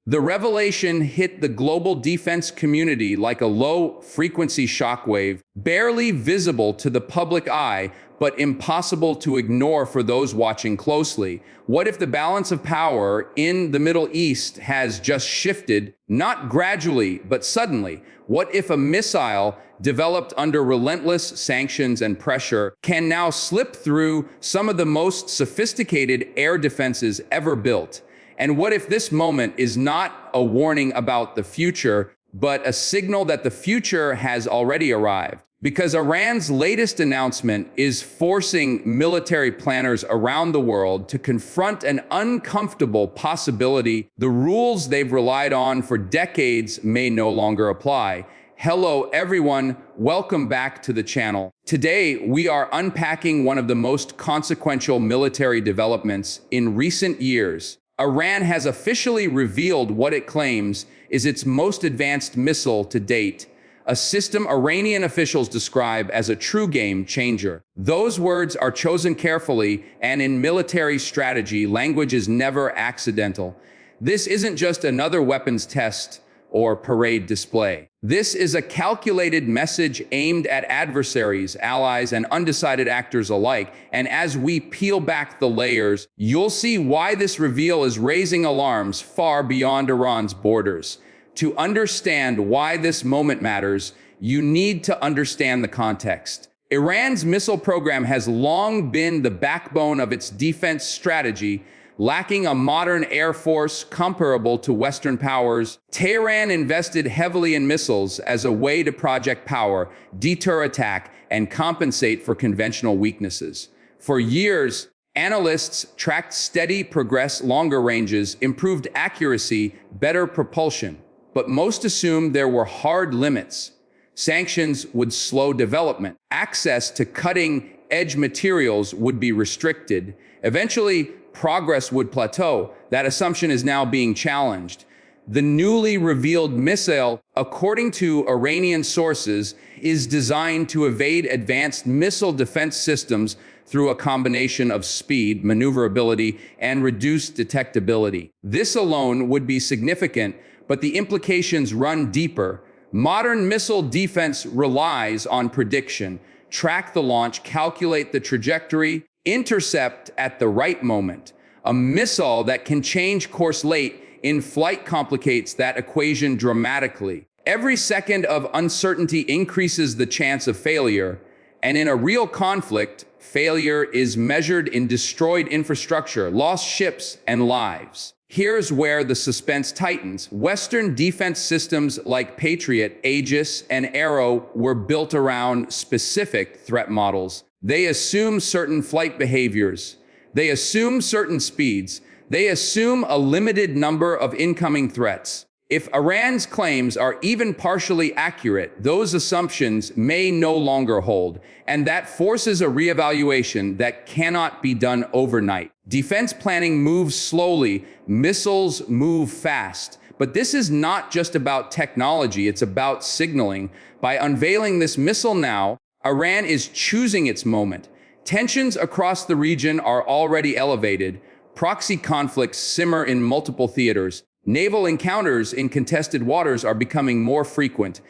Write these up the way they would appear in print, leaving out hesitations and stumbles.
The revelation hit the global defense community like a low-frequency shockwave, barely visible to the public eye, but impossible to ignore for those watching closely. What if the balance of power in the Middle East has just shifted, not gradually, but suddenly? What if a missile developed under relentless sanctions and pressure can now slip through some of the most sophisticated air defenses ever built? And what if this moment is not a warning about the future, but a signal that the future has already arrived? Because Iran's latest announcement is forcing military planners around the world to confront an uncomfortable possibility. The rules they've relied on for decades may no longer apply. Hello everyone, welcome back to the channel. Today, we are unpacking one of the most consequential military developments in recent years. Iran has officially revealed what it claims is its most advanced missile to date, a system Iranian officials describe as a true game changer. Those words are chosen carefully, and in military strategy, language is never accidental. This isn't just another weapons test or parade display. This is a calculated message aimed at adversaries, allies, and undecided actors alike. And as we peel back the layers, you'll see why this reveal is raising alarms far beyond Iran's borders. To understand why this moment matters, you need to understand the context. Iran's missile program has long been the backbone of its defense strategy, lacking a modern air force comparable to Western powers. Tehran invested heavily in missiles as a way to project power, deter attack, and compensate for conventional weaknesses. For years, analysts tracked steady progress, longer ranges, improved accuracy, better propulsion. But most assumed there were hard limits. Sanctions would slow development. Access to cutting-edge materials would be restricted. Eventually, progress would plateau. That assumption is now being challenged. The newly revealed missile, according to Iranian sources, is designed to evade advanced missile defense systems through a combination of speed, maneuverability, and reduced detectability. This alone would be significant, but the implications run deeper. Modern missile defense relies on prediction. Track the launch, calculate the trajectory, intercept at the right moment. A missile that can change course late in flight complicates that equation dramatically. Every second of uncertainty increases the chance of failure, and in a real conflict, failure is measured in destroyed infrastructure, lost ships, and lives. Here's where the suspense tightens. Western defense systems like Patriot, Aegis, and Arrow were built around specific threat models. They assume certain flight behaviors. They assume certain speeds. They assume a limited number of incoming threats. If Iran's claims are even partially accurate, those assumptions may no longer hold, and that forces a reevaluation that cannot be done overnight. Defense planning moves slowly, missiles move fast. But this is not just about technology, it's about signaling. By unveiling this missile now, Iran is choosing its moment. Tensions across the region are already elevated. Proxy conflicts simmer in multiple theaters. Naval encounters in contested waters are becoming more frequent.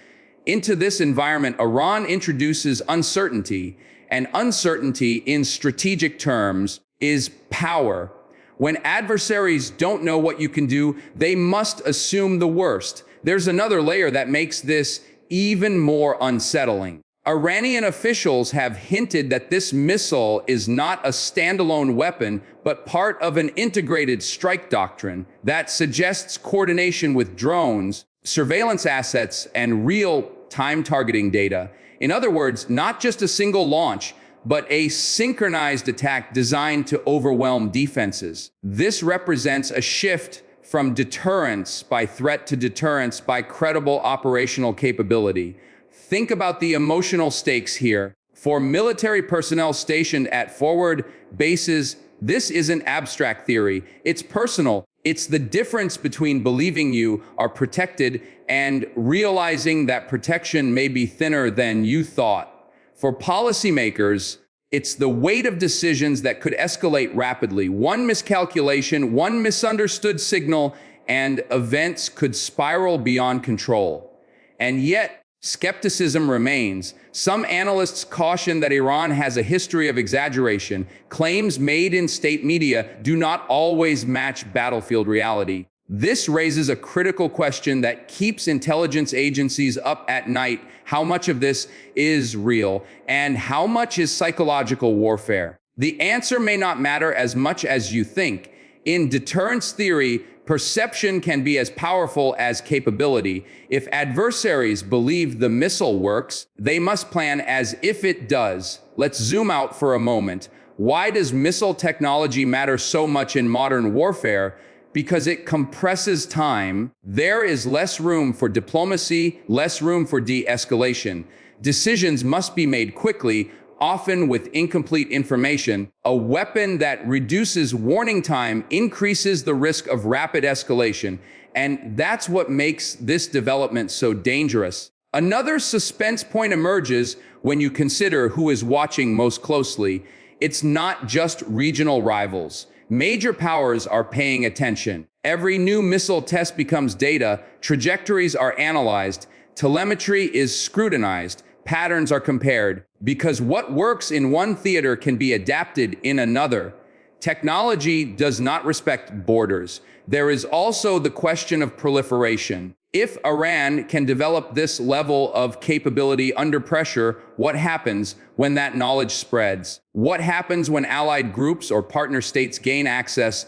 Into this environment, Iran introduces uncertainty, and uncertainty in strategic terms is power. When adversaries don't know what you can do, they must assume the worst. There's another layer that makes this even more unsettling. Iranian officials have hinted that this missile is not a standalone weapon, but part of an integrated strike doctrine that suggests coordination with drones, surveillance assets, and real-time targeting data. In other words, not just a single launch, but a synchronized attack designed to overwhelm defenses. This represents a shift from deterrence by threat to deterrence by credible operational capability. Think about the emotional stakes here. For military personnel stationed at forward bases, this isn't abstract theory. It's personal. It's the difference between believing you are protected and realizing that protection may be thinner than you thought. For policymakers, it's the weight of decisions that could escalate rapidly. One miscalculation, one misunderstood signal, and events could spiral beyond control. And yet, skepticism remains. Some analysts caution that Iran has a history of exaggeration. Claims made in state media do not always match battlefield reality. This raises a critical question that keeps intelligence agencies up at night. How much of this is real, and how much is psychological warfare? The answer may not matter as much as you think. In deterrence theory, perception can be as powerful as capability. If adversaries believe the missile works, they must plan as if it does. Let's zoom out for a moment. Why does missile technology matter so much in modern warfare? Because it compresses time. There is less room for diplomacy, less room for de-escalation. Decisions must be made quickly, often with incomplete information. A weapon that reduces warning time increases the risk of rapid escalation, and that's what makes this development so dangerous. Another suspense point emerges when you consider who is watching most closely. It's not just regional rivals. Major powers are paying attention. Every new missile test becomes data, trajectories are analyzed, telemetry is scrutinized, patterns are compared, because what works in one theater can be adapted in another. Technology does not respect borders. There is also the question of proliferation. If Iran can develop this level of capability under pressure, what happens when that knowledge spreads? What happens when allied groups or partner states gain access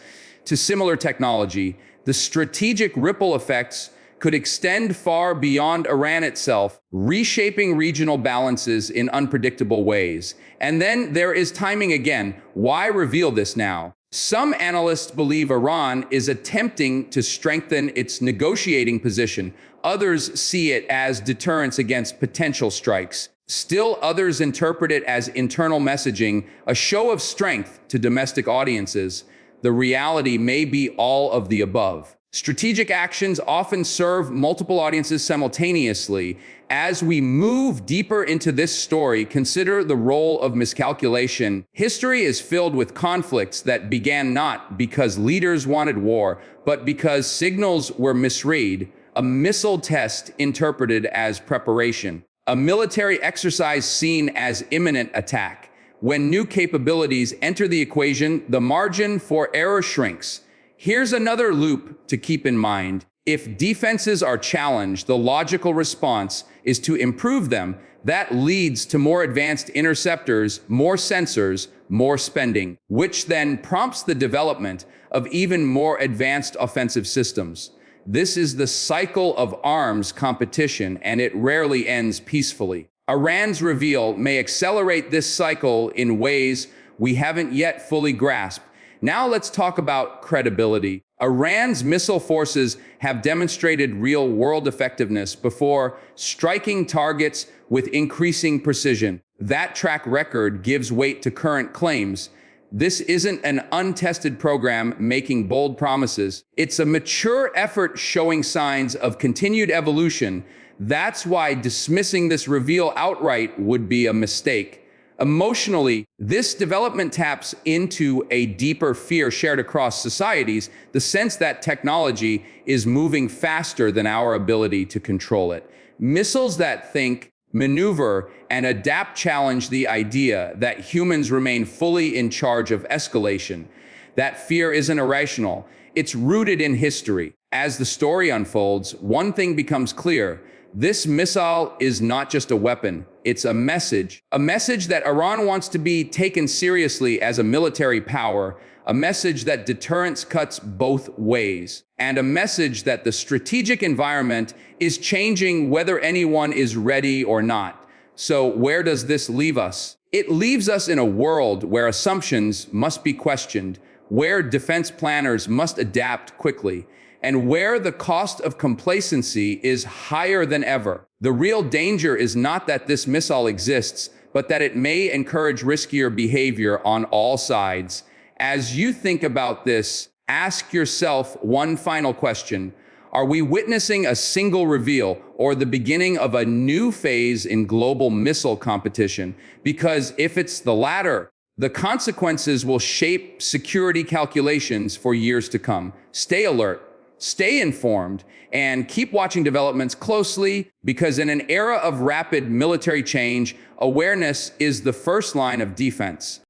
to similar technology? The strategic ripple effects could extend far beyond Iran itself, reshaping regional balances in unpredictable ways. And then there is timing again. Why reveal this now? Some analysts believe Iran is attempting to strengthen its negotiating position. Others see it as deterrence against potential strikes. Still others interpret it as internal messaging, a show of strength to domestic audiences. The reality may be all of the above. Strategic actions often serve multiple audiences simultaneously. As we move deeper into this story, consider the role of miscalculation. History is filled with conflicts that began not because leaders wanted war, but because signals were misread, a missile test interpreted as preparation, a military exercise seen as imminent attack. When new capabilities enter the equation, the margin for error shrinks. Here's another loop to keep in mind. If defenses are challenged, the logical response is to improve them. That leads to more advanced interceptors, more sensors, more spending, which then prompts the development of even more advanced offensive systems. This is the cycle of arms competition, and it rarely ends peacefully. Iran's reveal may accelerate this cycle in ways we haven't yet fully grasped. Now let's talk about credibility. Iran's missile forces have demonstrated real-world effectiveness before, striking targets with increasing precision. That track record gives weight to current claims. This isn't an untested program making bold promises. It's a mature effort showing signs of continued evolution. That's why dismissing this reveal outright would be a mistake. Emotionally, this development taps into a deeper fear shared across societies, the sense that technology is moving faster than our ability to control it. Missiles that think, maneuver, and adapt challenge the idea that humans remain fully in charge of escalation. That fear isn't irrational. It's rooted in history. As the story unfolds, one thing becomes clear. This missile is not just a weapon, it's a message that Iran wants to be taken seriously as a military power, a message that deterrence cuts both ways, and a message that the strategic environment is changing whether anyone is ready or not. So where does this leave us? It leaves us in a world where assumptions must be questioned, where defense planners must adapt quickly, and where the cost of complacency is higher than ever. The real danger is not that this missile exists, but that it may encourage riskier behavior on all sides. As you think about this, ask yourself one final question. Are we witnessing a single reveal or the beginning of a new phase in global missile competition? Because if it's the latter, the consequences will shape security calculations for years to come. Stay alert. Stay informed and keep watching developments closely, because in an era of rapid military change, awareness is the first line of defense.